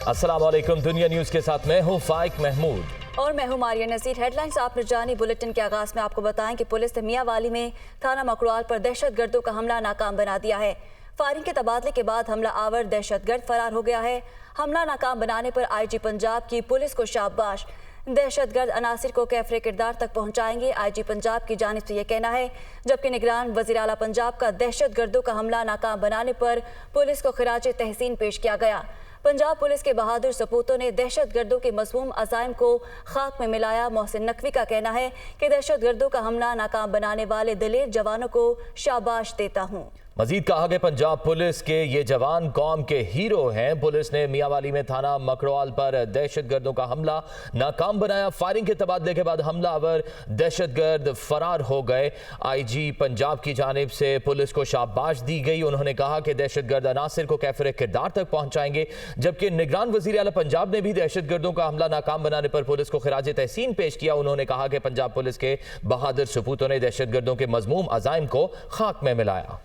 अस्सलाम वालेकुम। दुनिया न्यूज़ के साथ मैं हूँ फाइक महमूद और मैं हूँ मारिया नज़ीर। हेडलाइंस आपने जानी। बुलेटिन के आगाज में आपको बताएं कि पुलिस ने मियांवाली में थाना मकड़वाल पर दहशतगर्दों का हमला नाकाम बना दिया है। फायरिंग के तबादले के बाद हमला आवर दहशतगर्द फरार हो गया है। हमला नाकाम बनाने पर आईजी पंजाब की पुलिस को शाबाश। दहशतगर्द अनासिर को कैफरे किरदार तक पहुंचाएंगे, आईजी पंजाब की जानिब से यह कहना है। जबकि निगरान वज़ीर आला पंजाब का दहशतगर्दों का हमला नाकाम बनाने पर पुलिस को खिराजे तहसीन पेश किया गया। पंजाब पुलिस के बहादुर सपूतों ने दहशतगर्दों के मज़मूम अज़ाइम को खाक में मिलाया। मोहसिन नकवी का कहना है कि दहशतगर्दों का हमला नाकाम बनाने वाले दिलेर जवानों को शाबाश देता हूँ। मजीद कहा कि पंजाब पुलिस के ये जवान कौम के हीरो हैं। पुलिस ने मियांवाली में थाना मकड़वाल पर दहशतगर्दों का हमला नाकाम बनाया। फायरिंग के तबादले के बाद हमलावर दहशतगर्द फरार हो गए। आईजी पंजाब की जानिब से पुलिस को शाबाश दी गई। उन्होंने कहा कि दहशतगर्द अनासिर को कैफरे किरदार तक पहुंचाएंगे। जबकि निगरान वज़ीर आला पंजाब ने भी दहशतगर्दों का हमला नाकाम बनाने पर पुलिस को खिराजे तहसीन पेश किया। उन्होंने कहा कि पंजाब पुलिस के बहादुर सपूतों ने दहशतगर्दों के मज़मूम अज़ाइम को खाक में मिलाया।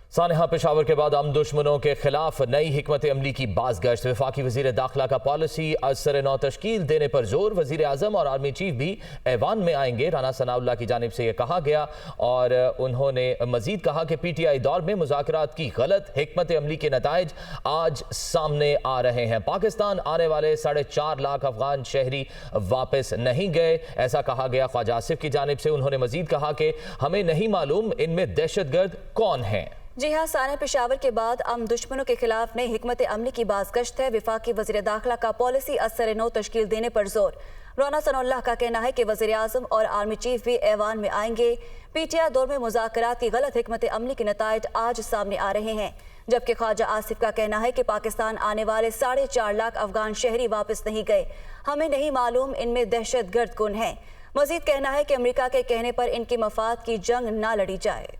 सानहा पेशावर के बाद हम दुश्मनों के खिलाफ नई हिकमत अमली की बाज़गश्त। वफाकी वज़ीर दाखिला का पॉलिसी असर नौ तश्कील देने पर जोर। वज़ीर आज़म और आर्मी चीफ भी ऐवान में आएंगे, राना सनाउल्लाह की जानिब से यह कहा गया। और उन्होंने मजीद कहा कि पीटीआई दौर में मुज़ाकरात की गलत हिकमत अमली के नताइज आज सामने आ रहे हैं। पाकिस्तान आने वाले 4.5 लाख अफगान शहरी वापस नहीं गए, ऐसा कहा गया ख्वाजा आसिफ की जानिब से। उन्होंने मजीद कहा कि हमें नहीं मालूम इनमें दहशतगर्द कौन हैं। जी हाँ, सानहा पेशावर के बाद हम दुश्मनों के खिलाफ नई हिकमत अमली की बाज़गश्त है। वफाकी वज़ीर दाखिला का पॉलिसी असर नौ तश्कील देने पर जोर। राना सनाउल्लाह का कहना है कि वज़ीर आज़म और आर्मी चीफ भी ऐवान में आएंगे। पीटीआई दौर में मुज़ाकरात की गलत हिकमत अमली के नताइज आज सामने आ रहे हैं। जबकि ख्वाजा आसिफ का कहना है कि पाकिस्तान आने वाले 4.5 लाख अफगान शहरी वापस नहीं गए, हमें नहीं मालूम इनमें दहशतगर्द कौन हैं। मजीद कहना है कि अमरीका के कहने पर इनके मफाद की जंग ना लड़ी जाए।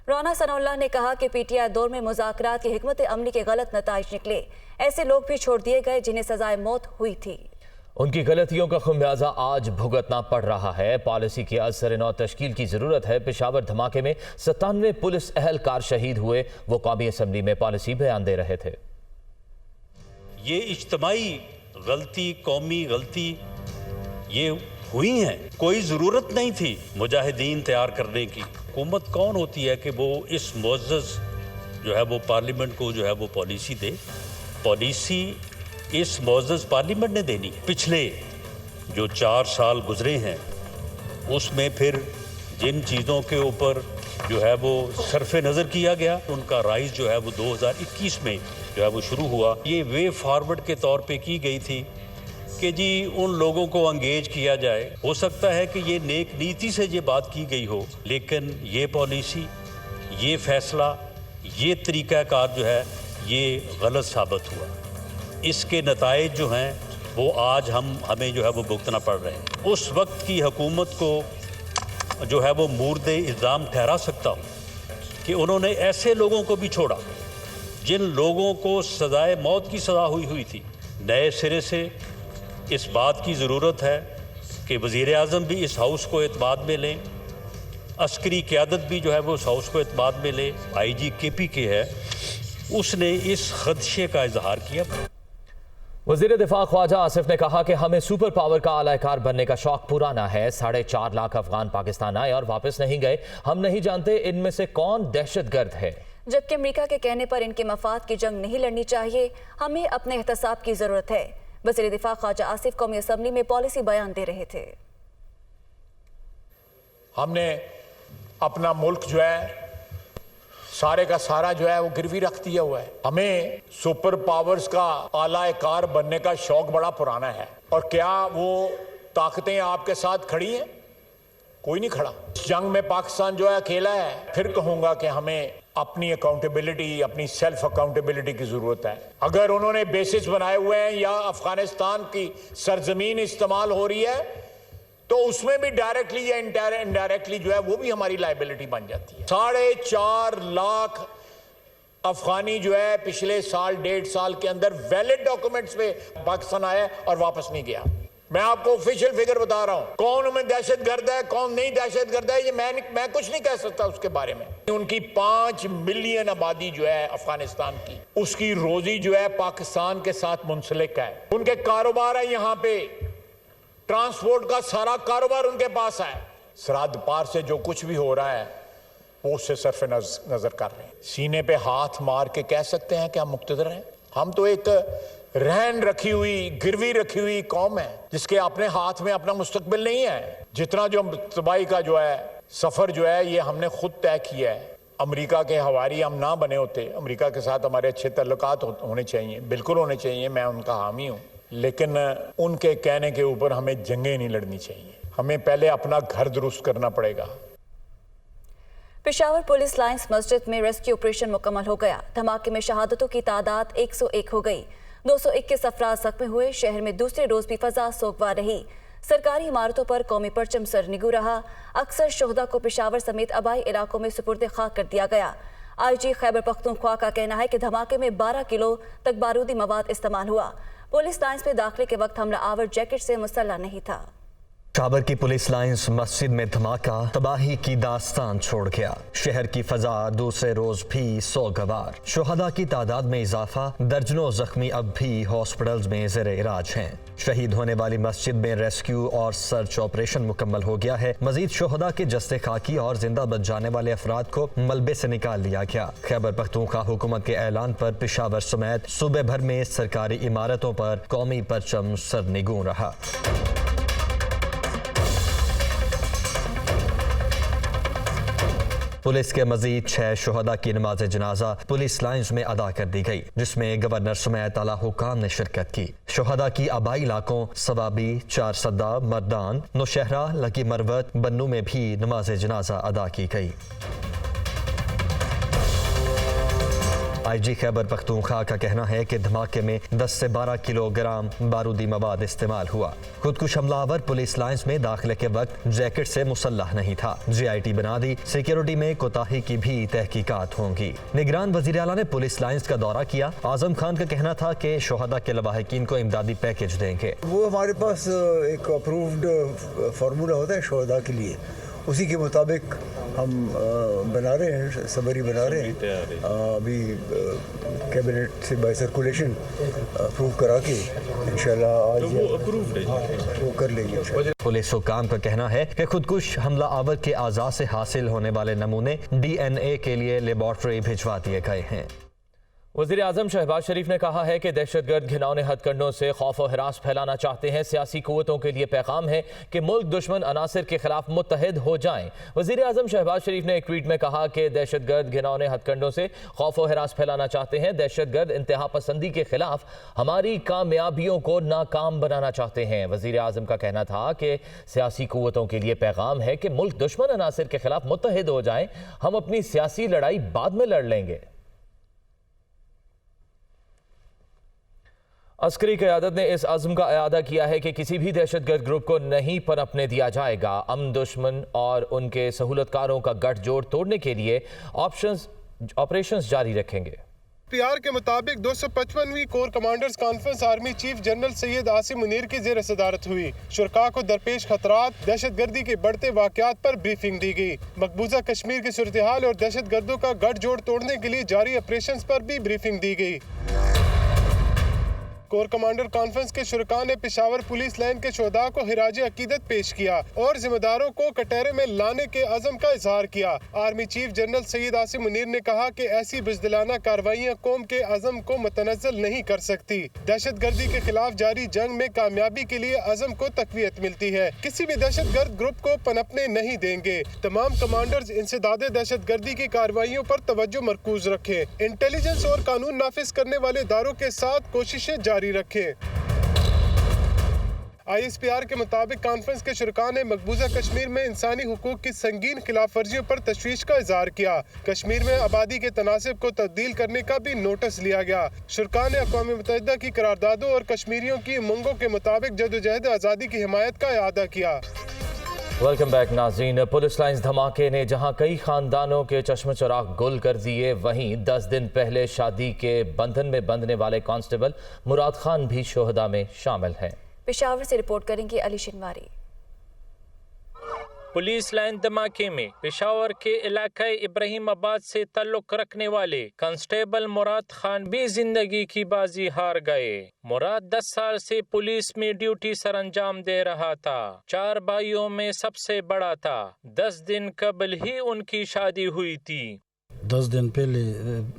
राना सनाउल्लाह ने कहा कि पीटीआई दौर में मुज़ाकरात की हिकमत अमली के गलत नताइज निकले। ऐसे लोग भी छोड़ दिए गए जिन्हें सजाए मौत हुई थी। उनकी गलतियों का खुमियाजा आज भुगतना पड़ रहा है। पॉलिसी के असर नौ तश्कील की ज़रूरत है। पेशावर धमाके में 97 पुलिस अहलकार शहीद हुए। वो कौमी असम्बली में पॉलिसी बयान दे रहे थे। ये इज्तमाई गलती, कौमी गलती ये हुई हैं। कोई ज़रूरत नहीं थी मुजाहिदीन तैयार करने की। हुकूमत कौन होती है कि वो इस मुअज़्ज़ज़ जो है वो पार्लियामेंट को जो है वो पॉलिसी दे। पॉलिसी इस मुअज़्ज़ज़ पार्लियामेंट ने देनी है। पिछले जो 4 साल गुजरे हैं उसमें फिर जिन चीज़ों के ऊपर जो है वो सरफ़े नज़र किया गया, उनका राइज जो है वो 2021 में जो है वो शुरू हुआ। ये वे फॉरवर्ड के तौर पे की गई थी कि जी उन लोगों को अंगेज किया जाए। हो सकता है कि ये नेक नीति से ये बात की गई हो, लेकिन ये पॉलिसी, ये फैसला, ये तरीक़ाकार जो है ये गलत साबित हुआ। इसके नताइज जो हैं वो आज हमें जो है वो भुगतना पड़ रहे हैं। उस वक्त की हुकूमत को जो है वो मुर्द इल्ज़ाम ठहरा सकता हूँ कि उन्होंने ऐसे लोगों को भी छोड़ा जिन लोगों को सज़ाए मौत की सज़ा हुई थी। नए सिरे से इस बात की ज़रूरत है कि वज़ीर आज़म भी इस हाउस को एतमाद में लें, अस्करी क़यादत भी जो है वो इस हाउस को एतमाद में ले। आईजी KPK है, उसने इस खदशे का इजहार किया। वज़ीर दिफा ख्वाजा आसिफ ने कहा कि हमें सुपर पावर का आलाकार बनने का शौक पुराना है। 4.5 लाख अफगान पाकिस्तान आए और वापस नहीं गए। हम नहीं जानते इनमें से कौन दहशतगर्द है। जबकि अमरीका के कहने पर इनके मफाद की जंग नहीं लड़नी चाहिए, हमें अपने एहतसाब की ज़रूरत है। वज़ीर दिफा ख्वाजा आसिफ कौमी असम्बली में पॉलिसी बयान दे रहे थे। हमने अपना मुल्क जो है सारे का सारा जो है वो गिरवी रख दिया हुआ है। हमें सुपर पावर्स का आलाकार बनने का शौक बड़ा पुराना है। और क्या वो ताकतें आपके साथ खड़ी हैं? कोई नहीं खड़ा। जंग में पाकिस्तान जो है अकेला है। फिर कहूंगा कि हमें अपनी अकाउंटेबिलिटी, अपनी सेल्फ अकाउंटेबिलिटी की जरूरत है। अगर उन्होंने बेसिस बनाए हुए हैं या अफगानिस्तान की सरजमीन इस्तेमाल हो रही है तो उसमें भी डायरेक्टली या इनडायरेक्टली जो है वो भी हमारी लायबिलिटी बन जाती है। 4.5 लाख अफगानी जो है पिछले साल 1.5 साल के अंदर वैलिड डॉक्यूमेंट्स पे पाकिस्तान आया और वापस नहीं गया। मैं आपको ऑफिशियल फिगर बता रहा हूं, कौन उनमें दहशत गर्द है, कौन नहीं दहशत गर्द है, ये मैं कुछ नहीं कह सकता उसके बारे में। उनकी 5 मिलियन आबादी जो है अफगानिस्तान की, उसकी रोजी जो है पाकिस्तान के साथ मुंसलिक है। उनके कारोबार है यहाँ पे, ट्रांसपोर्ट का सारा कारोबार उनके पास है। सरहद पार से जो कुछ भी हो रहा है वो उससे सरफ नजर कर रहे हैं। सीने पे हाथ मार के कह सकते हैं कि हम मुक्तदर हैं? हम तो एक रहन रखी हुई, गिरवी रखी हुई कौम है जिसके अपने हाथ में अपना मुस्तकबिल नहीं है। जितना जो तबाही का जो है सफर जो है ये हमने खुद तय किया है। अमेरिका के हवारी हम ना बने होते, अमेरिका के साथ हमारे अच्छे ताल्लुकात होने चाहिए, बिल्कुल होने चाहिए, मैं उनका हामी हूँ, लेकिन उनके कहने के ऊपर हमें जंगें नहीं लड़नी चाहिए। हमें पहले अपना घर दुरुस्त करना पड़ेगा। पेशावर पुलिस लाइन्स मस्जिद में रेस्क्यू ऑपरेशन मुकम्मल हो गया। धमाके में शहादतों की तादाद 101 हो गई। 221 अफराद जख्मी हुए। शहर में दूसरे रोज भी फजा सोगवार रही। सरकारी इमारतों पर कौमी परचम सरनिगू रहा। अक्सर शोहदा को पेशावर समेत आबाई इलाकों में सुपुर्द खाक कर दिया गया। IG खैबर पख्तूनख्वा का कहना है कि धमाके में 12 किलो तक बारूदी मवाद इस्तेमाल हुआ। पुलिस लाइन्स में दाखिले के वक्त हमला आवर जैकेट से मुसल्ला नहीं था। पेशावर की पुलिस लाइन्स मस्जिद में धमाका तबाही की दास्तान छोड़ गया। शहर की फजा दूसरे रोज भी सोगवार। शुहदा की तादाद में इजाफा। दर्जनों जख्मी अब भी हॉस्पिटल्स में ज़ेर इलाज हैं। शहीद होने वाली मस्जिद में रेस्क्यू और सर्च ऑपरेशन मुकम्मल हो गया है। मजीद शुहदा के जस्ते खाकी और जिंदा बच जाने वाले अफराद को मलबे से निकाल लिया गया। खैबर पख्तूनख्वा हुकूमत के ऐलान पर पेशावर समेत सूबे भर में सरकारी इमारतों पर कौमी परचम सरनिगू रहा। पुलिस के मजीद 6 शुहदा की नमाज जनाजा पुलिस लाइन्स में अदा कर दी गई, जिसमें गवर्नर समेत आला हुकाम ने शिरकत की। शुहदा की आबाई इलाकों सवाबी, 4 सद्दा, मर्दान, नौशहरा, लकी मरवत, बन्नू में भी नमाज जनाजा अदा की गई। IG खैबर पख्तूनख्वा का कहना है कि धमाके में 10 से 12 किलोग्राम बारूदी मवाद इस्तेमाल हुआ। खुदकुश हमलावर पुलिस लाइन्स में दाखिले के वक्त जैकेट से मुसल्लह नहीं था। GIT बना दी। सिक्योरिटी में कोताही की भी तहकीकात होंगी। निगरान वजीर आला ने पुलिस लाइन्स का दौरा किया। आजम खान का कहना था कि शुहदा के लवाहिकीन को इमदादी पैकेज देंगे। वो हमारे पास एक अप्रूव्ड फार्मूला होता है शुहदा के लिए, उसी के मुताबिक हम बना रहे हैं, समरी बना रहे हैं। अभी कैबिनेट से बाय सर्कुलेशन अप्रूव करा के इंशाल्लाह आज वो कर लेंगे। पुलिस हुकाम का कहना है कि खुदकुश हमला आवर के आज़ा से हासिल होने वाले नमूने DNA के लिए लेबॉर्ट्री भिजवा दिए गए हैं। वज़ीर आज़म शहबाज शरीफ ने कहा है कि दहशतगर्द घिनौने हथकंडों से खौफ और हिरास फैलाना चाहते हैं। सियासी कुव्वतों के लिए पैगाम है कि मुल्क दुश्मन अनासिर के खिलाफ मुत्तहिद हो जाएं। वज़ीर आज़म शहबाज शरीफ ने एक ट्वीट में कहा कि दहशतगर्द घिनौने हथकंडों से खौफ और हिरास फैलाना चाहते हैं। दहशतगर्द इंतहा पसंदी के खिलाफ हमारी कामयाबियों को नाकाम बनाना चाहते हैं। वज़ीर आज़म का कहना था कि सियासी कुव्वतों के लिए पैगाम है कि मुल्क दुश्मन अनासिर के खिलाफ मुत्तहिद हो जाएं। हम अपनी सियासी लड़ाई बाद में लड़ लेंगे। अस्करी क़यादत ने इस अज़्म का इआदा किया है कि किसी भी दहशतगर्द ग्रुप को नहीं पनपने दिया जाएगा। अमन दुश्मन और उनके सहूलतकारों का गठजोड़ तोड़ने के लिए ऑपरेशंस जारी रखेंगे। PR के मुताबिक 255वीं corps commanders conference army chief general Syed Asim Munir की ज़ेर सदारत हुई। शुरका को दरपेश खतरात, दहशतगर्दी के बढ़ते वाक़यात पर ब्रीफिंग दी गई। मकबूजा कश्मीर की सूरत हाल और दहशतगर्दों का गठजोड़ तोड़ने के लिए जारी ऑपरेशंस पर भी ब्रीफिंग दी गई। कोर कमांडर कॉन्फ्रेंस के शुरका ने पेशावर पुलिस लाइन के शोधा को हिराज अकीदत पेश किया और जिम्मेदारों को कटहरे में लाने के अज़म का इजहार किया। Army chief general Syed Asim Munir ने कहा कि ऐसी बुज़दिलाना कार्रवाइयाँ कौम के अज़म को मुतनज़्ज़ल नहीं कर सकती। दहशतगर्दी के खिलाफ जारी जंग में कामयाबी के लिए अज़म को तक़वियत मिलती है। किसी भी दहशतगर्द ग्रुप को पनपने नहीं देंगे। तमाम कमांडर्स इंसदादे दहशतगर्दी की कार्रवाइयों पर तवज्जो मरकूज रखें। इंटेलिजेंस और कानून नाफिज करने वाले इदारों के साथ कोशिशें जारी रखें। ISPR के मुताबिक कॉन्फ्रेंस के शुरका ने मकबूजा कश्मीर में इंसानी हुकूक की संगीन खिलाफ वर्जियों पर तशवीश का इजहार किया। कश्मीर में आबादी के तनासिब को तब्दील करने का भी नोटिस लिया गया। शुरका ने अक़वाम मुत्तहिदा की करारदादों और कश्मीरियों की उमंगों के मुताबिक जदोजहद आज़ादी की हिमायत का इआदा किया। वेलकम बैक नाज़रीन। पुलिस लाइन्स धमाके ने जहां कई खानदानों के चश्म चराग गुल कर दिए, वहीं 10 दिन पहले शादी के बंधन में बंधने वाले कांस्टेबल मुराद खान भी शोहदा में शामिल हैं। पेशावर से रिपोर्ट करेंगे अली शिनवारी। पुलिस लाइन धमाके में पेशावर के इलाके इब्राहिमाबाद से ताल्लुक रखने वाले कांस्टेबल मुराद खान भी जिंदगी की बाजी हार गए। मुराद 10 साल से पुलिस में ड्यूटी सरअंजाम दे रहा था। 4 भाइयों में सबसे बड़ा था। 10 दिन कबल ही उनकी शादी हुई थी। 10 दिन पहले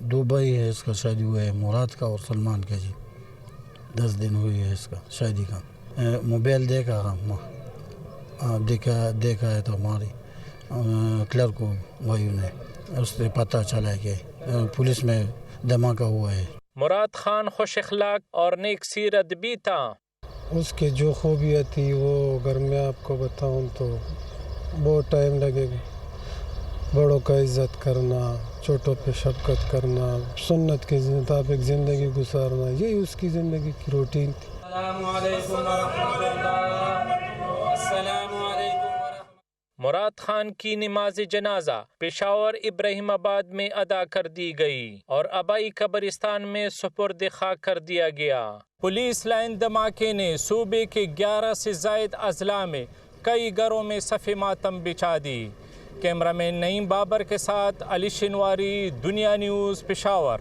2 भाई है, इसका शादी हुआ है, मुराद का और सलमान का जी। 10 दिन हुई है इसका शादी का। मोबाइल देखा है तो हमारी क्लर्क को भाइयों ने, उससे पता चला कि पुलिस में धमाका हुआ है। मुराद खान खुश अखलाक और नेक सीरत भी था। उसकी जो खूबियाँ थी वो अगर मैं आपको बताऊं तो बहुत टाइम लगेगा। बड़ों का इज्जत करना, छोटों पे शफकत करना, सुन्नत के मुताबिक ज़िंदगी गुजारना, यही उसकी ज़िंदगी की रूटीन थी। मुराद खान की नमाज जनाजा पेशावर इब्राहिमाबाद में अदा कर दी गई और आबाई कब्रिस्तान में सुपुर्द खाक कर दिया गया। पुलिस लाइन धमाके ने सूबे के 11 से ज़ायद अजला में कई घरों में सफ़े मातम बिछा दी। कैमरामैन नईम बाबर के साथ अली शिनवारी, दुनिया न्यूज़, पेशावर।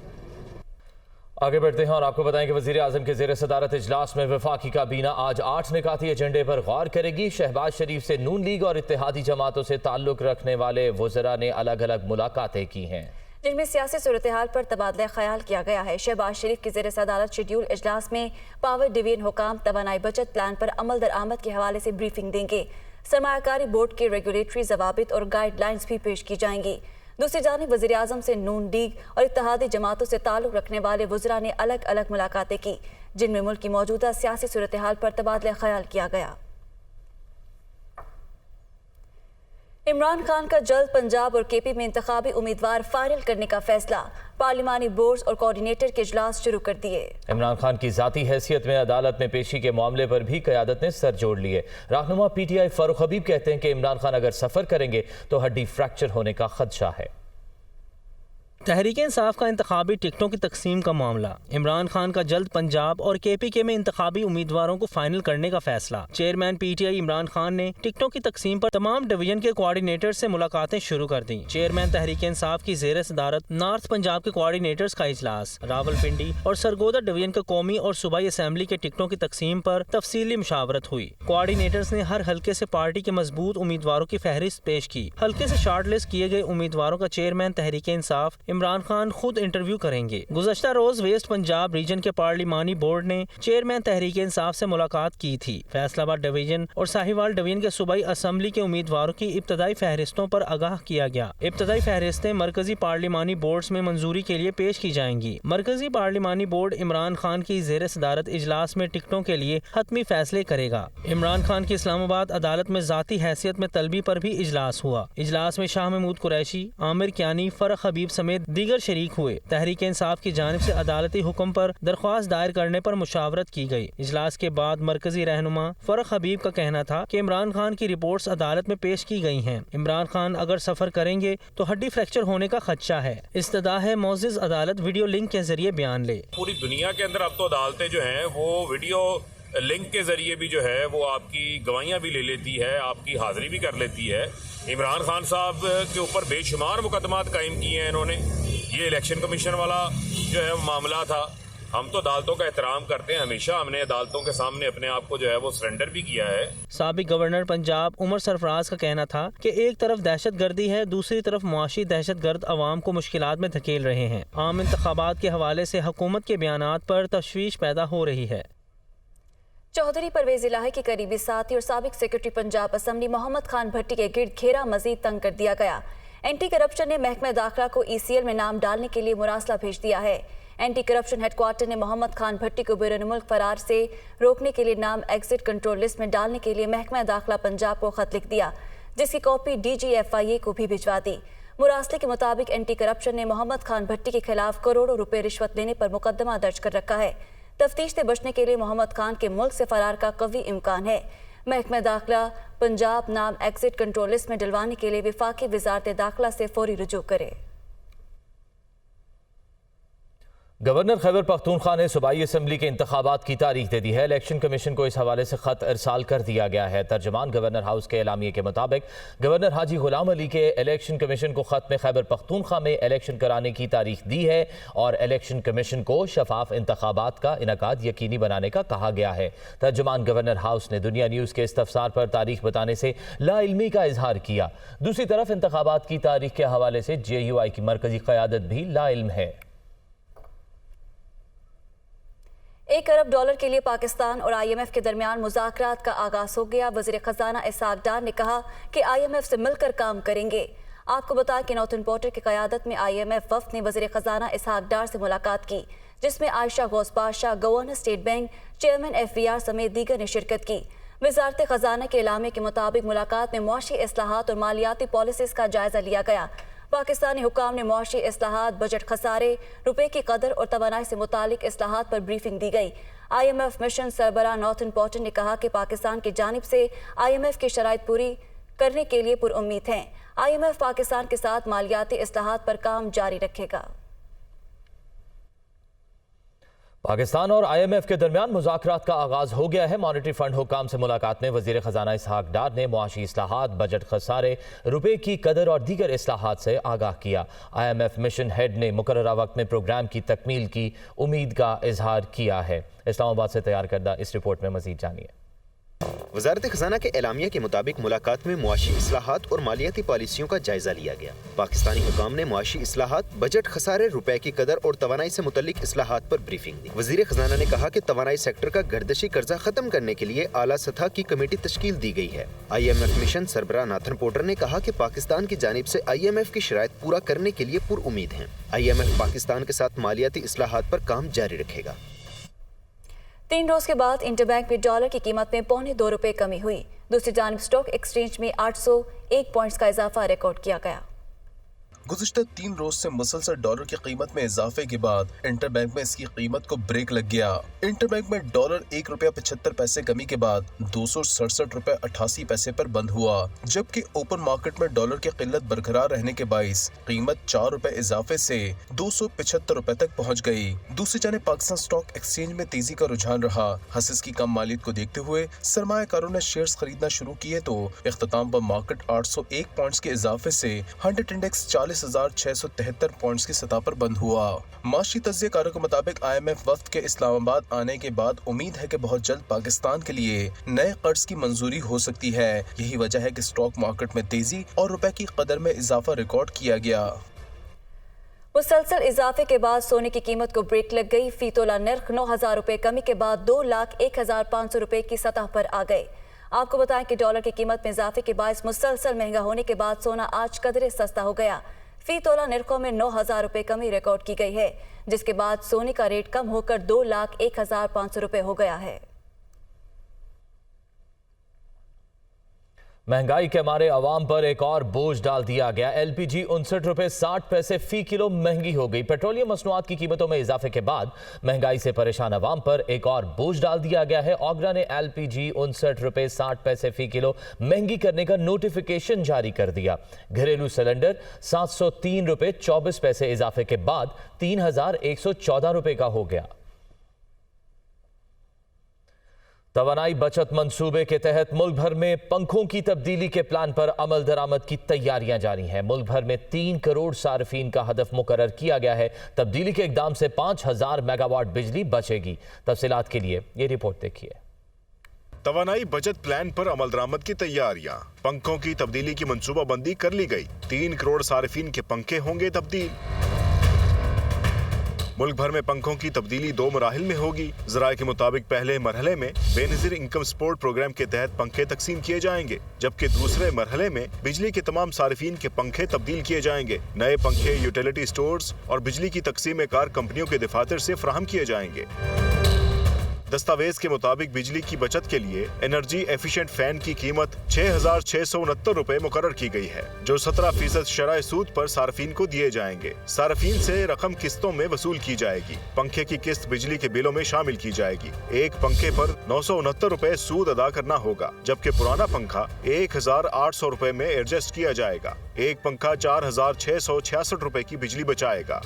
आगे बढ़ते हैं और आपको बताएं कि वज़ीर आज़म के ज़ेर सदारत इजलास में वफाकी काबीना आज 8 निकाती एजेंडे पर गौर करेगी। शहबाज शरीफ से नून लीग और इत्तेहादी जमातों से ताल्लुक़ रखने वाले वज़रा ने अलग अलग मुलाकातें की हैं, जिनमें सियासी सूरत हाल पर तबादला ख्याल किया गया है। शहबाज शरीफ की ज़ेर सदारत शेड्यूल इजलास में पावर डिवीजन हुकाम तवानाई बचत प्लान पर अमल दरामद के हवाले से ब्रीफिंग देंगे। सरमायाकारी बोर्ड के रेगुलेटरी ज़वाबित और गाइडलाइंस भी पेश की जाएंगी। दूसरी जानिब वज़ीर आज़म से नून लीग और इत्तेहादी जमातों से ताल्लुक़ रखने वाले वज़रा ने अलग अलग मुलाकातें की, जिनमें मुल्क की मौजूदा सियासी सूरत हाल पर तबादला ख्याल किया गया। इमरान खान का जल्द पंजाब और केपी में इंतखाबी उम्मीदवार फाइनल करने का फैसला, पार्लिमानी बोर्ड्स और कोऑर्डिनेटर के इजलास शुरू कर दिए। इमरान खान की ज़ाती हैसियत में अदालत में पेशी के मामले पर भी क़यादत ने सर जोड़ लिए। रहनुमा PTI फारूक हबीब कहते हैं कि इमरान खान अगर सफ़र करेंगे तो हड्डी फ्रैक्चर होने का खदशा है। तहरीक इंसाफ का इंतखाबी टिकटों की तकसीम का मामला, इमरान खान का जल्द पंजाब और KPK में इंतखाबी उम्मीदवारों को फाइनल करने का फैसला। चेयरमैन PTI इमरान खान ने टिकटों की तकसीम पर तमाम डिवीजन के कोऑर्डिनेटर से मुलाकातें शुरू कर दी। चेयरमैन तहरीक इंसाफ की ज़ेर सदारत नॉर्थ पंजाब के कोऑर्डिनेटर्स का इजलास। रावलपिंडी और सरगोदा डिवीजन के कौमी और सूबाई असम्बली के टिकटों की तकसीम पर तफसीली मुशावरत हुई। कोऑर्डिनेटर्स ने हर हल्के से पार्टी के मजबूत उम्मीदवारों की फहरिस्त पेश की। हल्के से शार्ट लिस्ट किए गए उम्मीदवारों का चेयरमैन तहरीक इंसाफ इमरान खान खुद इंटरव्यू करेंगे। गुज़श्ता रोज वेस्ट पंजाब रीजन के पार्लिमानी बोर्ड ने चेयरमैन तहरीक इंसाफ से मुलाकात की थी। फैसलाबाद डिवीजन और साहिवाल डिवीजन के सूबाई असम्बली के उम्मीदवारों की इब्तदाई फहरिस्तों पर आगाह किया गया। इब्तदाई फहरिस्तें मरकजी पार्लिमानी बोर्ड में मंजूरी के लिए पेश की जाएंगी। मरकजी पार्लिमानी बोर्ड इमरान खान की ज़ेर सदारत इजलास में टिकटों के लिए हतमी फैसले करेगा। इमरान खान की इस्लामाबाद अदालत में ज़ाती हैसियत में तलबी पर भी इजलास हुआ। इजलास में शाह महमूद कुरैशी, आमिर कियानी, फरख हबीब समेत दीगर शरीक हुए। तहरीक इंसाफ की जानिब से अदालती हुक्म पर दरख्वास्त दायर करने पर मुशावरत की गई। इजलास के बाद मरकजी रहनुमा फरख हबीब का कहना था कि इमरान खान की रिपोर्ट्स अदालत में पेश की गई हैं। इमरान खान अगर सफर करेंगे तो हड्डी फ्रैक्चर होने का खदशा है। इस्तदा है मोअज़्ज़िज़ अदालत वीडियो लिंक के जरिए बयान ले। पूरी दुनिया के अंदर अब तो अदालतें जो हैं वो वीडियो लिंक के जरिए भी जो है वो आपकी गवाहियां भी ले लेती है, आपकी हाजिरी भी कर लेती है। इमरान खान साहब के ऊपर बेशुमार मुकदमात कायम किए हैं इन्होंने। ये इलेक्शन कमीशन वाला जो है मामला था। हम तो अदालतों का एहतराम करते हैं, हमेशा हमने अदालतों के सामने अपने आप को जो है वो सरेंडर भी किया है। साबिक गवर्नर पंजाब उमर सरफराज का कहना था कि एक तरफ दहशत गर्दी है, दूसरी तरफ मुआशी दहशत गर्द अवाम को मुश्किलात में धकेल रहे हैं। आम इंतखाबात के हवाले से हुकूमत के बयानात पर तशवीश पैदा हो रही है। चौधरी परवेज इलाही के करीबी साथी और साबिक सेक्रेटरी पंजाब असम्बली मोहम्मद खान भट्टी के गिर्द घेरा मजीद तंग कर दिया गया। एंटी करप्शन ने महकमा दाखिला को ECL में नाम डालने के लिए मुरासला भेज दिया है। एंटी करप्शन हेडक्वार्टर ने मोहम्मद खान भट्टी को बैरून मुल्क फरार से रोकने के लिए नाम एग्जिट कंट्रोल लिस्ट में डालने के लिए महकमा दाखिला पंजाब को खत लिख दिया, जिसकी कॉपी DG FIA को भी भिजवा दी। मुरासले के मुताबिक एंटी करप्शन ने मोहम्मद खान भट्टी के खिलाफ करोड़ों रुपए रिश्वत लेने पर मुकदमा दर्ज कर रखा है। तफ्तीश से बचने के लिए मोहम्मद खान के मुल्क से फरार का कवी इम्कान है। महकमा दाखिला पंजाब नाम एग्जिट कंट्रोल लिस्ट में डलवाने के लिए वफाकी वजारत दाखिला से फौरी रुजू करे। گورنر خیبر پختونخوا نے صوبائی اسمبلی کے انتخابات کی تاریخ دے دی ہے۔ الیکشن کمیشن کو اس حوالے سے خط ارسال کر دیا گیا ہے۔ ترجمان گورنر ہاؤس کے اعلامیے کے مطابق گورنر حاجی غلام علی کے الیکشن کمیشن کو خط میں خیبر پختونخوا میں الیکشن کرانے کی تاریخ دی ہے اور الیکشن کمیشن کو شفاف انتخابات کا انعقاد یقینی بنانے کا کہا گیا ہے۔ ترجمان گورنر ہاؤس نے دنیا نیوز کے استفسار پر تاریخ بتانے سے لا علمی کا اظہار کیا۔ دوسری طرف انتخابات کی تاریخ کے حوالے سے JUI کی مرکزی قیادت بھی لا علم ہے۔ $1 ارب کے لیے پاکستان اور IMF کے درمیان مذاکرات کا آغاز ہو گیا۔ وزیر خزانہ اسحاق ڈار نے کہا کہ IMF سے مل کر کام کریں گے۔ آپ کو بتائیں کہ نارتھن پورٹر کی قیادت میں IMF وفد نے وزیر خزانہ اسحاق ڈار سے ملاقات کی، جس میں عائشہ غوث Pasha, governor state bank, chairman FVR سمیت دیگر نے شرکت کی۔ وزارت خزانہ کے اعلامیے کے مطابق ملاقات میں معاشی اصلاحات اور مالیاتی پالیسیز کا جائزہ لیا گیا۔ پاکستانی حکام نے معاشی اصلاحات، بجٹ خسارے، روپے کی قدر اور توانائی سے متعلق اصلاحات پر بریفنگ دی گئی۔ IMF مشن سربراہ نارتھن پورٹر نے کہا کہ پاکستان کی جانب سے IMF کی شرائط پوری کرنے کے لیے پر امید ہیں۔ IMF پاکستان کے ساتھ مالیاتی اصلاحات پر کام جاری رکھے گا۔ پاکستان اور IMF کے درمیان مذاکرات کا آغاز ہو گیا ہے۔ مانیٹری فنڈ حکام سے ملاقات میں وزیر خزانہ اسحاق ڈار نے معاشی اصلاحات، بجٹ خسارے، روپے کی قدر اور دیگر اصلاحات سے آگاہ کیا۔ IMF مشن ہیڈ نے مقررہ وقت میں پروگرام کی تکمیل کی امید کا اظہار کیا ہے۔ اسلام آباد سے تیار کردہ اس رپورٹ میں مزید جانیے۔ وزارت خزانہ کے اعلامیہ کے مطابق ملاقات میں معاشی اصلاحات اور مالیاتی پالیسیوں کا جائزہ لیا گیا۔ پاکستانی حکام نے معاشی اصلاحات، بجٹ خسارے، روپے کی قدر اور توانائی سے متعلق اصلاحات پر بریفنگ دی۔ وزیر خزانہ نے کہا کہ توانائی سیکٹر کا گردشی قرضہ ختم کرنے کے لیے اعلیٰ سطح کی کمیٹی تشکیل دی گئی ہے۔ IMF مشن سربراہ ناتھن پورٹر نے کہا کہ پاکستان کی جانب سے IMF کی شرائط پورا کرنے کے لیے پر امید ہیں۔ IMF پاکستان کے ساتھ مالیاتی اصلاحات پر کام جاری رکھے گا۔ 3 روز کے بعد انٹر بینک میں ڈالر کی قیمت میں $2.25 کمی ہوئی۔ دوسری جانب اسٹاک ایکسچینج میں 801 پوائنٹس کا اضافہ ریکارڈ کیا گیا۔ گزشتہ 3 روز سے مسلسل ڈالر کی قیمت میں اضافے کے بعد انٹر بینک میں اس کی قیمت کو بریک لگ گیا۔ انٹر بینک میں ڈالر $1.75 کمی کے بعد $267.88 پر بند ہوا، جبکہ اوپن مارکیٹ میں ڈالر کی قلت برقرار رہنے کے باعث قیمت $4 اضافے سے $275 تک پہنچ گئی۔ دوسری جانب پاکستان اسٹاک ایکسچینج میں تیزی کا رجحان رہا۔ حصص کی کم مالیت کو دیکھتے ہوئے سرمایہ کاروں نے شیئرز خریدنا شروع کیے تو اختتام پر مارکیٹ 801 پوائنٹس کے اضافے سے ہنڈریڈ انڈیکس 40,673 پوائنٹس کی سطح پر بند ہوا۔ معاشی تجزیہ کاروں کے مطابق IMF وفد کے اسلام آباد آنے کے بعد امید ہے کہ بہت جلد پاکستان کے لیے نئے قرض کی منظوری ہو سکتی ہے۔ یہی وجہ ہے کہ اسٹاک مارکیٹ میں تیزی اور روپے کی قدر میں اضافہ ریکارڈ کیا گیا۔ مسلسل اضافے کے بعد سونے کی قیمت کو بریک لگ گئی۔ فی تولہ نرخ $9,000 کمی کے بعد $2,01,500 کی سطح پر آ گئے۔ آپ کو بتائیں کہ ڈالر کی قیمت میں اضافے کے باعث مسلسل مہنگا ہونے کے بعد سونا آج قدرے سستا ہو گیا۔ فی تولہ نرخوں میں $9,000 کمی ریکارڈ کی گئی ہے، جس کے بعد سونے کا ریٹ کم ہو کر $2,01,500 ہو گیا ہے۔ مہنگائی کے مارے عوام پر ایک اور بوجھ ڈال دیا گیا۔ LPG $59.60 فی کلو مہنگی ہو گئی۔ پیٹرولیم مصنوعات کی قیمتوں میں اضافے کے بعد مہنگائی سے پریشان عوام پر ایک اور بوجھ ڈال دیا گیا ہے۔ آگرا نے LPG $59.60 فی کلو مہنگی کرنے کا نوٹیفیکیشن جاری کر دیا۔ گھریلو سلنڈر $703.24 اضافے کے بعد $3,114 کا ہو گیا۔ توانائی بچت منصوبے کے تحت ملک بھر میں پنکھوں کی تبدیلی کے پلان پر عمل درآمد کی تیاریاں جاری ہیں۔ ملک بھر میں 3 کروڑ صارفین کا ہدف مقرر کیا گیا ہے۔ تبدیلی کے اقدام سے 5,000 میگا واٹ بجلی بچے گی۔ تفصیلات کے لیے یہ رپورٹ دیکھیے۔ توانائی بچت پلان پر عمل درآمد کی تیاریاں، پنکھوں کی تبدیلی کی منصوبہ بندی کر لی گئی۔ 3 کروڑ صارفین کے پنکھے ہوں گے تبدیل۔ ملک بھر میں پنکھوں کی تبدیلی 2 مراحل میں ہوگی۔ ذرائع کے مطابق پہلے مرحلے میں بے نظیر انکم سپورٹ پروگرام کے تحت پنکھے تقسیم کیے جائیں گے، جبکہ دوسرے مرحلے میں بجلی کے تمام صارفین کے پنکھے تبدیل کیے جائیں گے۔ نئے پنکھے یوٹیلیٹی سٹورز اور بجلی کی تقسیم کار کمپنیوں کے دفاتر سے فراہم کیے جائیں گے۔ دستاویز کے مطابق بجلی کی بچت کے لیے انرجی ایفیشینٹ فین کی قیمت $6,669 مقرر کی گئی ہے، جو 17% شرح سود پر صارفین کو دیے جائیں گے۔ صارفین سے رقم قسطوں میں وصول کی جائے گی۔ پنکھے کی قسط بجلی کے بلوں میں شامل کی جائے گی۔ ایک پنکھے پر $969 سود ادا کرنا ہوگا، جبکہ پرانا پنکھا $1,800 میں ایڈجسٹ کیا جائے گا۔ ایک پنکھا $4,666 کی بجلی بچائے گا۔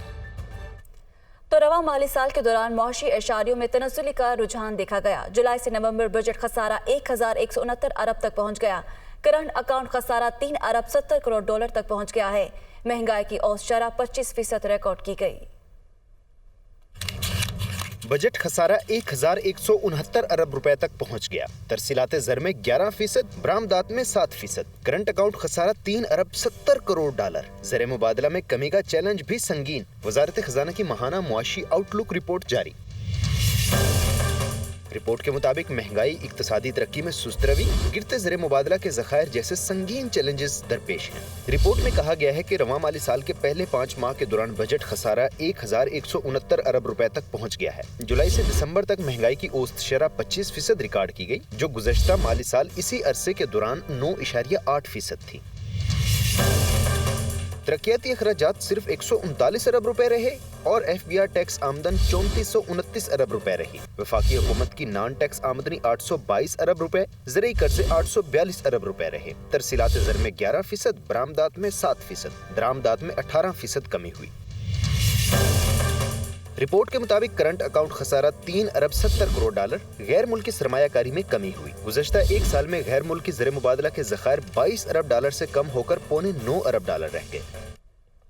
तो रवा माली साल के दौरान मौशी एशारियों में तनज़्ज़ुली का रुझान देखा गया। जुलाई से नवंबर बजट खसारा 1169 अरब तक पहुंच गया। करंट अकाउंट खसारा 3 अरब 70 करोड़ डॉलर तक पहुंच गया है। महंगाई की औसत शरह 25% रिकॉर्ड की गई। बजट खसारा 1169 अरब रुपए तक पहुंच गया। तरसीलात ज़र में 11%, बरामदात में 7%। करंट अकाउंट खसारा 3 अरब 70 करोड़ डॉलर। ज़र मुबादला में कमी का चैलेंज भी संगीन। वजारत खजाना की माहाना मुआशी आउटलुक रिपोर्ट जारी। रिपोर्ट के मुताबिक महंगाई, इक्तसादी तरक्की में सुस्त रवी, गिरते ज़र मुबादला के ज़खायर जैसे संगीन चैलेंजेस दरपेश हैं। रिपोर्ट में कहा गया है कि रवा माली साल के पहले 5 माह के दौरान बजट खसारा 1169 अरब रुपए तक पहुंच गया है। जुलाई से दिसंबर तक महंगाई की औसत शरह 25% रिकॉर्ड की गई, जो गुज़श्ता माली साल इसी अरसे के दौरान 9.8% थी। तरक्याती अखराजात सिर्फ 139 अरब रुपए रहे और FBR टैक्स आमदन 3429 अरब रुपए रही। वफाकी हुकूमत की नॉन टैक्स आमदनी 822 अरब रुपए, ज़रई कर्जे 842 अरब रुपए रहे। तरसीलात ज़र में 11%, बरामदात में 7%, दरामदात में 18% कमी हुई। रिपोर्ट के मुताबिक करंट अकाउंट खसारा 3 अरब 70 करोड़ डॉलर। गैर मुल्की सरमायाकारी में कमी हुई। गुज़श्ता एक साल में गैर मुल्की ज़र मुबादला के ज़खायर 22 अरब डॉलर से कम होकर पौने 9 अरब डॉलर रह गए।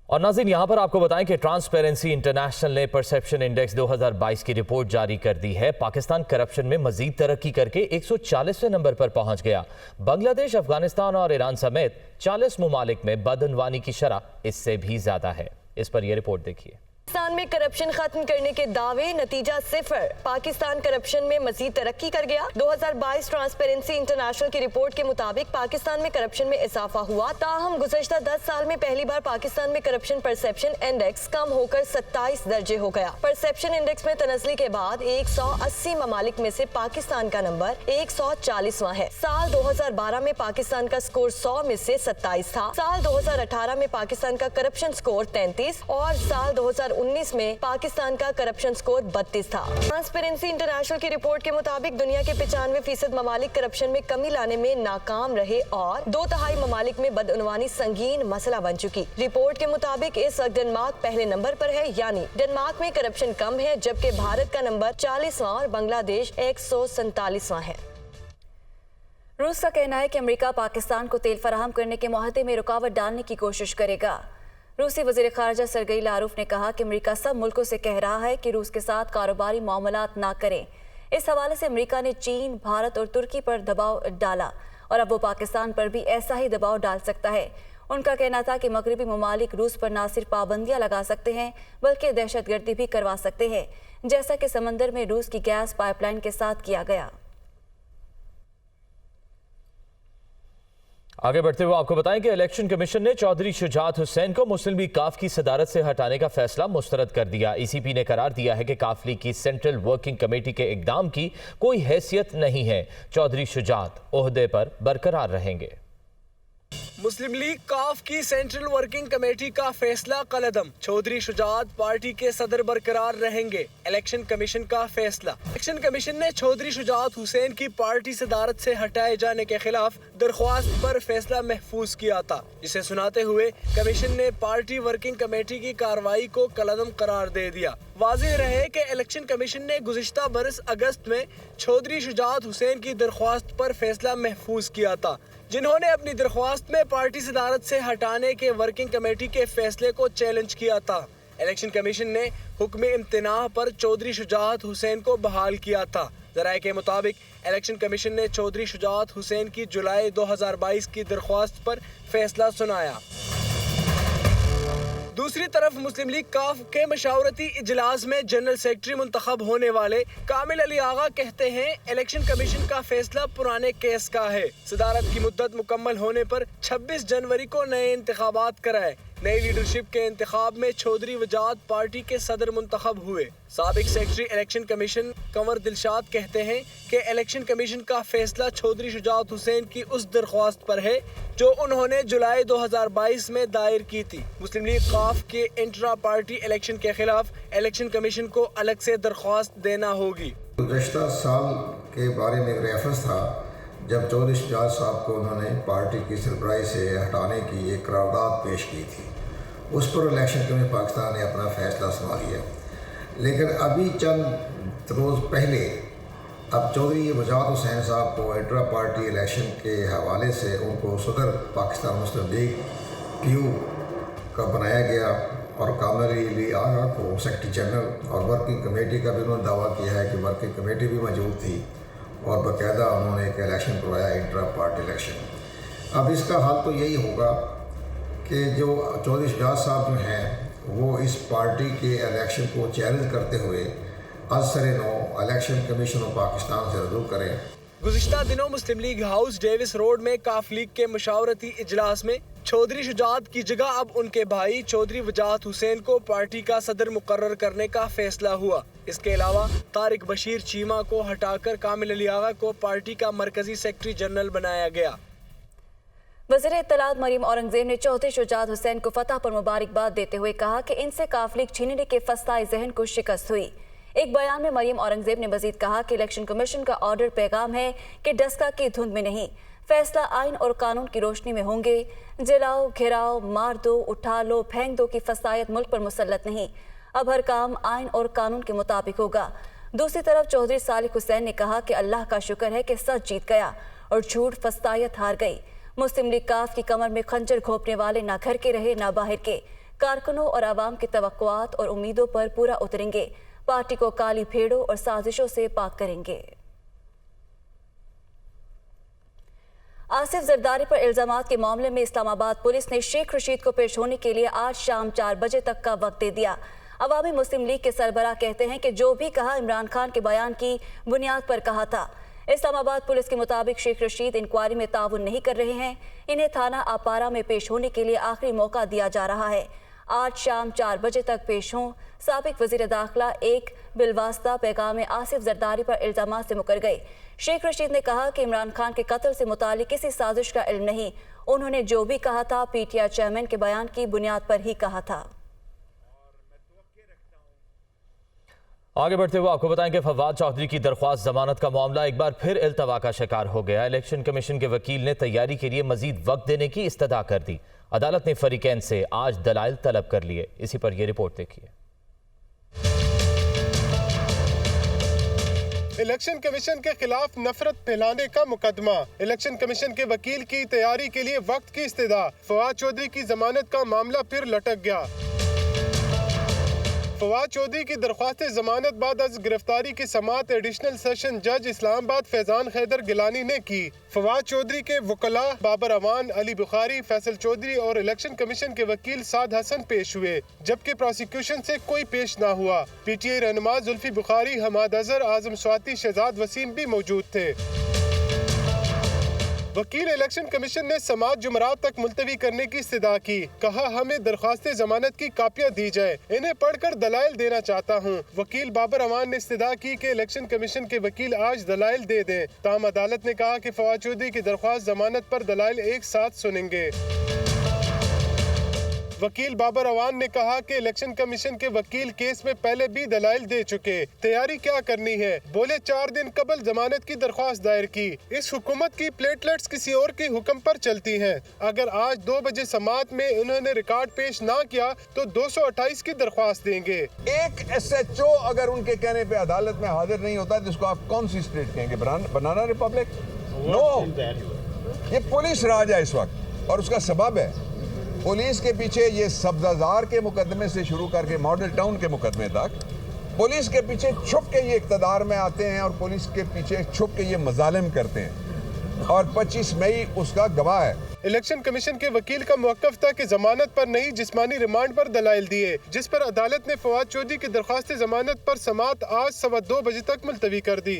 और नाज़रीन, यहाँ पर आपको बताएं कि ट्रांसपेरेंसी इंटरनेशनल ने परसेप्शन इंडेक्स 2022 की रिपोर्ट जारी कर दी है। पाकिस्तान करप्शन में मजीद तरक्की करके 140वें नंबर पर पहुंच गया। बांग्लादेश, अफगानिस्तान और ईरान समेत 40 ममालिक में बदअनवानी की शरह इससे भी ज्यादा है। इस पर यह रिपोर्ट देखिए। पाकिस्तान में करप्शन खत्म करने के दावे, नतीजा सिफर। पाकिस्तान करप्शन में मजीद तरक्की कर गया। 2022 ट्रांसपेरेंसी इंटरनेशनल की रिपोर्ट के मुताबिक पाकिस्तान में करप्शन में इजाफा हुआ। ताहम गुज़श्ता 10 साल में पहली बार पाकिस्तान में करप्शन परसेप्शन इंडेक्स कम होकर 27 दर्जे हो गया। परसेप्शन इंडेक्स में तनज़्ज़ुली के बाद 180 ममालिक में से पाकिस्तान का नंबर 140वां है। साल 2012 में पाकिस्तान का स्कोर 100 में से 27 था। साल 2018 में पाकिस्तान का करप्शन स्कोर 33 और साल 2019 में पाकिस्तान का करप्शन स्कोर 32 था। ट्रांसपेरेंसी इंटरनेशनल की रिपोर्ट के मुताबिक दुनिया के 95% ममालिक करप्शन में कमी लाने में नाकाम रहे और 2/3 ममालिक में बदअनवानी संगीन मसला बन चुकी। रिपोर्ट के मुताबिक इस वक्त डेनमार्क पहले नंबर पर है, यानी डेनमार्क में करप्शन कम है, जबकि भारत का नंबर 40वां और बांग्लादेश 147वां है। रूस का कहना है कि अमेरिका पाकिस्तान को तेल फराहम करने के मुआहदे में रुकावट डालने की कोशिश करेगा। रूसी वज़ीर ख़ारजा सरगई लारोफ ने कहा कि अमेरिका सब मुल्कों से कह रहा है कि रूस के साथ कारोबारी मामलात ना करें। इस हवाले से अमेरिका ने चीन, भारत और तुर्की पर दबाव डाला और अब वो पाकिस्तान पर भी ऐसा ही दबाव डाल सकता है। उनका कहना था कि मगरबी ममालिक रूस पर ना सिर्फ पाबंदियाँ लगा सकते हैं बल्कि दहशतगर्दी भी करवा सकते हैं, जैसा कि समंदर में रूस की गैस पाइपलाइन के साथ किया गया। आगे बढ़ते हुए आपको बताएं कि इलेक्शन कमीशन ने चौधरी शुजात हुसैन को मुस्लिम लीग काफ की सदारत से हटाने का फैसला मुस्तरद कर दिया। ECP ने करार दिया है कि काफ लीग की सेंट्रल वर्किंग कमेटी के इक़दाम की कोई हैसियत नहीं है। चौधरी शुजात ओहदे पर बरकरार रहेंगे। मुस्लिम लीग काफ की सेंट्रल वर्किंग कमेटी का फैसला कलअदम। चौधरी शुजात पार्टी के सदर बरकरार रहेंगे। इलेक्शन कमीशन का फैसला। इलेक्शन कमीशन ने चौधरी शुजात हुसैन की पार्टी सदारत से हटाए जाने के खिलाफ दरख्वास्त पर फैसला महफूज किया था, जिसे सुनाते हुए कमीशन ने पार्टी वर्किंग कमेटी की कार्रवाई को कलअदम करार दे दिया। वाज़ेह रहे कि इलेक्शन कमीशन ने गुज़िश्ता बरस अगस्त में चौधरी शुजात हुसैन की दरख्वास्त पर फैसला महफूज किया था, जिन्होंने अपनी दरख्वास्त में पार्टी सदारत से हटाने के वर्किंग कमेटी के फैसले को चैलेंज किया था। इलेक्शन कमीशन ने हुक्म इम्तिनाह पर चौधरी शुजात हुसैन को बहाल किया था। ज़राए के मुताबिक इलेक्शन कमीशन ने चौधरी शुजात हुसैन की जुलाई 2022 की दरख्वास्त पर फैसला सुनाया। दूसरी तरफ मुस्लिम लीग काफ के मशावरती इजलास में जनरल सेक्रेटरी मुंतखब होने वाले कामिल अली आगा कहते हैं इलेक्शन कमीशन का फैसला पुराने केस का है। सदारत की मुद्दत मुकम्मल होने पर 26 जनवरी को नए इंतखाबात कराए। नई लीडरशिप के इंतखाब में चौधरी वजात पार्टी के सदर मुंतखब हुए। साबिक secretary election commission Kanwar Dilshad कहते हैं कि इलेक्शन कमीशन का फैसला चौधरी शुजात हुसैन की उस दरख्वास्त पर है जो उन्होंने जुलाई 2022 में दायर की थी। मुस्लिम लीग काफ के इंट्रा पार्टी इलेक्शन के खिलाफ इलेक्शन कमीशन को अलग से दरख्वास्त देना होगी। गुज़श्ता साल के बारे में रेफरेंस था जब चौधरी शुजात साहब को उन्होंने पार्टी की सरबराही से हटाने की एक करारदाद पेश की थी। उस पर इलेक्शन कमीशन पाकिस्तान ने अपना फैसला सुना लिया। लेकिन अभी चंद रोज़ पहले अब चौधरी वजाहत हुसैन साहब को इंट्रा पार्टी इलेक्शन के हवाले से उनको सदर पाकिस्तान मुस्लिम लीग PU का बनाया गया और कामर अली आगा को सेक्रेटरी जनरल और वर्किंग कमेटी का भी उन्होंने दावा किया है कि वर्किंग कमेटी भी मौजूद थी और बाकायदा उन्होंने एक इलेक्शन करवाया इंट्रा पार्टी इलेक्शन। अब इसका हाल तो यही होगा कि जो चौधरी शुजात साहब जो हैं वो इस पार्टी के इलेक्शन को चैलेंज करते हुए असर-ए-नौ इलेक्शन कमीशन ऑफ पाकिस्तान से रजू करें। गुज़िश्ता दिनों मुस्लिम लीग हाउस डेविस रोड में काफ लीग के मशावरती इजलास में चौधरी शुजात की जगह अब उनके भाई चौधरी वजाहत हुसैन को पार्टी का सदर मुकर्रर करने का फैसला हुआ। इसके अलावा तारिक बशीर चीमा को हटाकर कामिल अली आगा को पार्टी का मरकजी सेक्रेटरी जनरल बनाया गया। वज़ीर इत्तलात मरीम औरंगजेब ने चौधरी शुजात हुसैन को फतह पर मुबारकबाद देते हुए कहा कि इनसे काफ लीग छीनने के फस्ताए ज़हन को शिकस्त हुई। एक बयान में मरीम औरंगजेब ने मजीद कहा कि इलेक्शन कमीशन का ऑर्डर पैगाम है कि डस्का की धुंध में नहीं, फैसला आइन और कानून की रोशनी में होंगे। जलाओ, घिराओ, मार दो, उठा लो, फेंक दो की फसायत मुल्क पर मुसल्लत नहीं। अब हर काम आइन और कानून के मुताबिक होगा। दूसरी तरफ चौधरी सालिक हुसैन ने कहा कि अल्लाह का शुक्र है कि सच जीत गया और झूठ फस्तायत हार गई। मुस्लिम लीग काफ की कमर में खंजर घोंपने वाले ना घर के रहे ना बाहर के, कारकुनों और आवाम की तवक्कुआत और उम्मीदों पर पूरा उतरेंगे। पार्टी को काली भेड़ों और साजिशों से पाक करेंगे। आसिफ जरदारी पर इल्जामात के मामले में इस्लामाबाद पुलिस ने शेख रशीद को पेश होने के लिए आज शाम 4 बजे तक का वक्त दे दिया। अवामी मुस्लिम लीग के सरबराह कहते हैं कि जो भी कहा इमरान खान के बयान की बुनियाद पर कहा था। इस्लामाबाद पुलिस के मुताबिक शेख रशीद इंक्वायरी में ताउन नहीं कर रहे हैं। इन्हें थाना अपारा में पेश होने के लिए आखिरी मौका दिया जा रहा है। आज शाम 4 बजे तक पेश हों। साबिक वज़ीर दाखिला एक बिलवास्ता पैगाम में आसिफ जरदारी पर इल्जामात से मुकर गए। शेख रशीद ने कहा कि इमरान खान के कत्ल से मुतालिक किसी साजिश का इल्म नहीं। उन्होंने जो भी कहा था PTI चेयरमैन के बयान की बुनियाद पर ही कहा था। आगे बढ़ते हुए आपको बताएं कि फवाद चौधरी की दरख्वास्त जमानत का मामला एक बार फिर इल्तवा का शिकार हो गया। इलेक्शन कमीशन के वकील ने तैयारी के लिए मजीद वक्त देने की इस्तदा कर दी। अदालत ने फरीकैन से आज दलाइल तलब कर लिए। इसी पर यह रिपोर्ट देखिए। इलेक्शन कमीशन के खिलाफ नफरत फैलाने का मुकदमा। इलेक्शन कमीशन के वकील की तैयारी के लिए वक्त की इस्तदा। फवाद चौधरी की जमानत का मामला फिर लटक गया। फवाद चौधरी की दरख्वास्त जमानत बाद अज गिरफ्तारी की समाअत एडिशनल सेशन जज इस्लामाबाद फैजान हैदर गिलानी ने की। फवाद चौधरी के वकला बाबर अवान, अली बुखारी, फैसल चौधरी और इलेक्शन कमीशन के वकील साद हसन पेश हुए, जबकि प्रोसिक्यूशन से कोई पेश ना हुआ। PTI रहनुमा जुल्फी बुखारी, हमाद अजहर, आजम स्वाति, शहजाद वसीम भी मौजूद थे। वकील इलेक्शन कमीशन ने समाअत जुमरात तक मुलतवी करने की इस्तदा की। कहा हमें दरख्वास्त जमानत की कापियां दी जाए, इन्हें पढ़कर दलाइल देना चाहता हूं। वकील बाबर अवान ने इस्तदा की कि इलेक्शन कमीशन के वकील आज दलाइल दे दें। ताहम अदालत ने कहा कि फवाद चौधरी की दरख्वास्त जमानत पर दलाइल एक साथ सुनेंगे। वकील बाबर अवान ने कहा कि इलेक्शन कमीशन के वकील केस में पहले भी दलाइल दे चुके। तैयारी क्या करनी है? बोले 4 दिन कबल जमानत की दरख्वास्त दायर की। इस हुकूमत की प्लेटलेट्स किसी और के हुक्म पर चलती हैं। अगर आज 2 बजे समाअत में उन्होंने रिकॉर्ड पेश ना किया तो 228 की दरख्वास्त देंगे। एक SHO अगर उनके कहने पे अदालत में हाजिर नहीं होता है, जिसको आप कौन सी स्टेट कहेंगे? बनाना रिपब्लिक? नो, ये पुलिस राज है इस वक्त और उसका सबब है। पुलिस के पीछे ये सब्जाजार के मुकदमे से शुरू करके मॉडल टाउन के मुकदमे तक पुलिस के पीछे छुप के ये इक़्तिदार में आते हैं और पुलिस के पीछे छुप के ये मजालिम करते हैं और 25 मई उसका गवाह है। इलेक्शन कमीशन के वकील का मौक़िफ़ था कि जमानत पर नहीं जिस्मानी रिमांड पर दलाइल दिए, जिस पर अदालत ने फवाद चौधरी की दरख्वास्त जमानत पर समाअत आज 2:15 बजे तक मुलतवी कर दी।